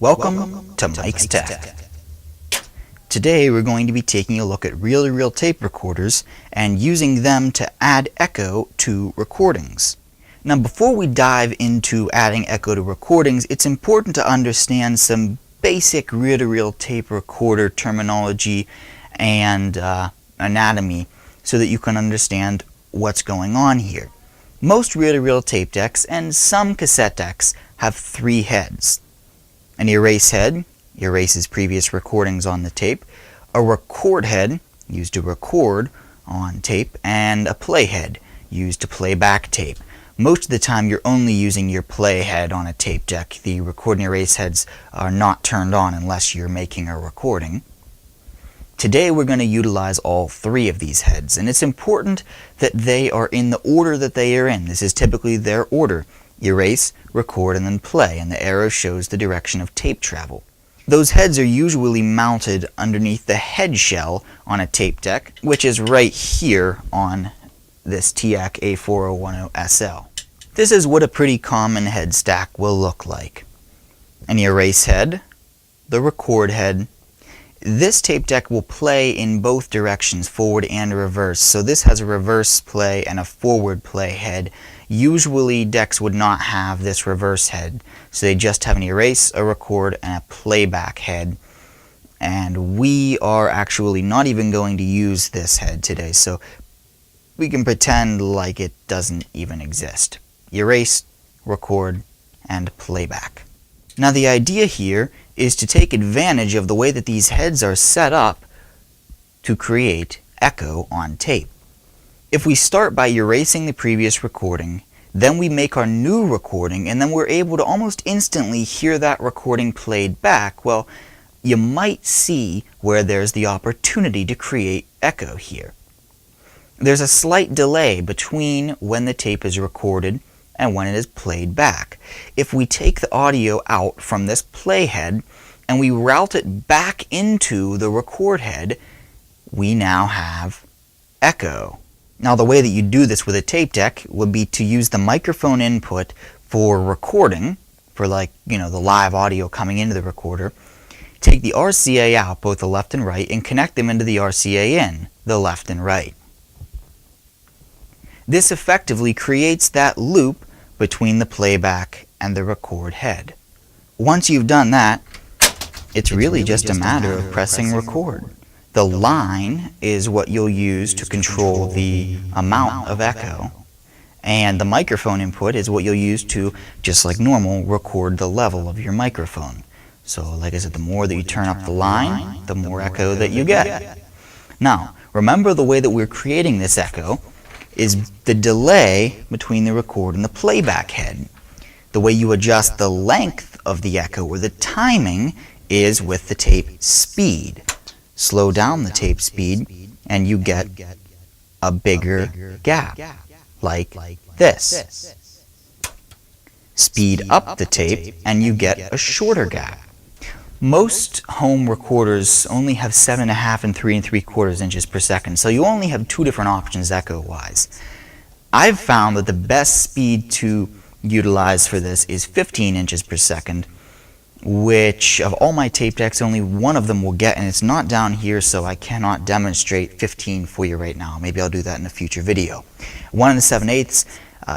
Welcome to Mike's Tech. Today we're going to be taking a look at reel-to-reel tape recorders and using them to add echo to recordings. Now before we dive into adding echo to recordings, it's important to understand some basic reel-to-reel tape recorder terminology and anatomy so that you can understand what's going on here. Most reel-to-reel tape decks and some cassette decks have three heads. An erase head erases previous recordings on the tape, a record head used to record on tape, and a play head used to play back tape. Most of the time you're only using your play head on a tape deck. The record and erase heads are not turned on unless you're making a recording. Today we're going to utilize all three of these heads, and it's important that they are in the order that they are in. This is typically their order: erase, record, and then play, and the arrow shows the direction of tape travel. Those heads are usually mounted underneath the head shell on a tape deck, which is right here on this TAC A4010SL. This is what a pretty common head stack will look like. An erase head, the record head. This tape deck will play in both directions, forward and reverse, so this has a reverse play and a forward play head. Usually decks would not have this reverse head, so they just have an erase, a record, and a playback head. And we are actually not even going to use this head today, so we can pretend like it doesn't even exist. Erase, record, and playback. Now the idea here is to take advantage of the way that these heads are set up to create echo on tape. If we start by erasing the previous recording, then we make our new recording, and then we're able to almost instantly hear that recording played back, well, you might see where there's the opportunity to create echo here. There's a slight delay between when the tape is recorded and when it is played back. If we take the audio out from this play head and we route it back into the record head, we now have echo. Now the way that you do this with a tape deck would be to use the microphone input for recording, for the live audio coming into the recorder, take the RCA out, both the left and right, and connect them into the RCA in, the left and right. This effectively creates that loop between the playback and the record head. Once you've done that, it's really just a matter of pressing record. The line is what you'll use to control the amount of echo, and the microphone input is what you'll use to, just like normal, record the level of your microphone. So like I said, the more that you turn up the line, the more echo that you get. Now, remember the way that we're creating this echo is the delay between the record and the playback head. The way you adjust the length of the echo, or the timing, is with the tape speed. Slow down the tape speed and you get a bigger gap, like this. Speed up the tape and you get a shorter gap. Most home recorders only have 7.5 and 3 3/4 inches per second, so you only have two different options echo-wise. I've found that the best speed to utilize for this is 15 inches per second, which of all my tape decks only one of them will get, and it's not down here, so I cannot demonstrate 15 for you right now. Maybe I'll do that in a future video. 1 7/8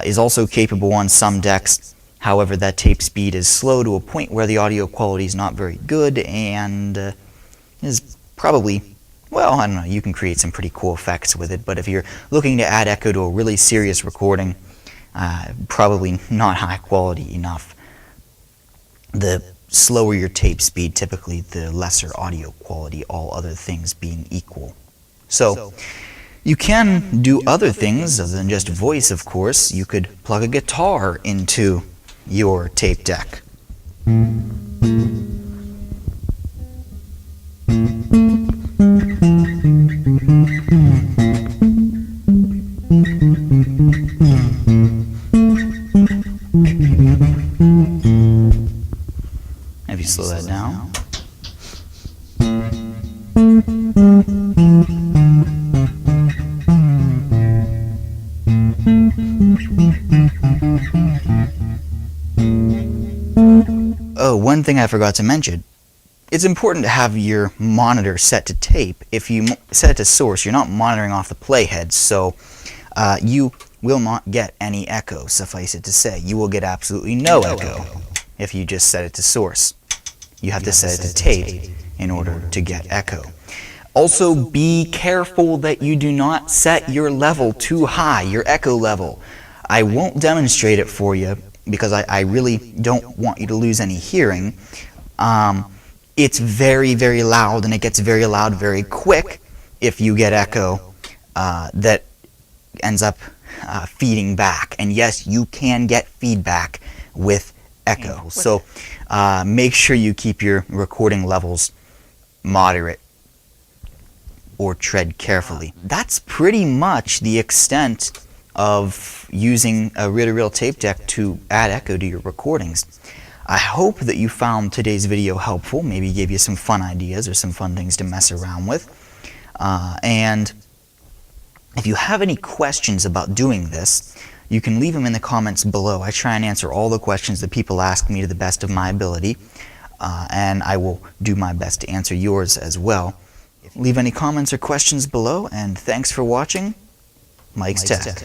is also capable on some decks. However, that tape speed is slow to a point where the audio quality is not very good and is probably, well, I don't know, you can create some pretty cool effects with it, but if you're looking to add echo to a really serious recording, probably not high quality enough. The slower your tape speed, typically the lesser audio quality, all other things being equal. So you can do other things other than just voice, of course. You could plug a guitar into your tape deck. If you slow that down. Oh, one thing I forgot to mention. It's important to have your monitor set to tape. If you set it to source, you're not monitoring off the playhead, so you will not get any echo, suffice it to say. You will get absolutely no echo if you just set it to source. You have to set it to tape in order to get echo. Also, be careful that you do not set your level too high, your echo level. I won't demonstrate it for you because I really don't want you to lose any hearing. It's very, very loud, and it gets very loud very quick if you get echo that ends up feeding back. And yes, you can get feedback with echo. So make sure you keep your recording levels moderate or tread carefully. That's pretty much the extent of using a reel-to-reel tape deck to add echo to your recordings. I hope that you found today's video helpful, maybe gave you some fun ideas or some fun things to mess around with. And if you have any questions about doing this, you can leave them in the comments below. I try and answer all the questions that people ask me to the best of my ability, and I will do my best to answer yours as well. Leave any comments or questions below, and thanks for watching Mike's Tech.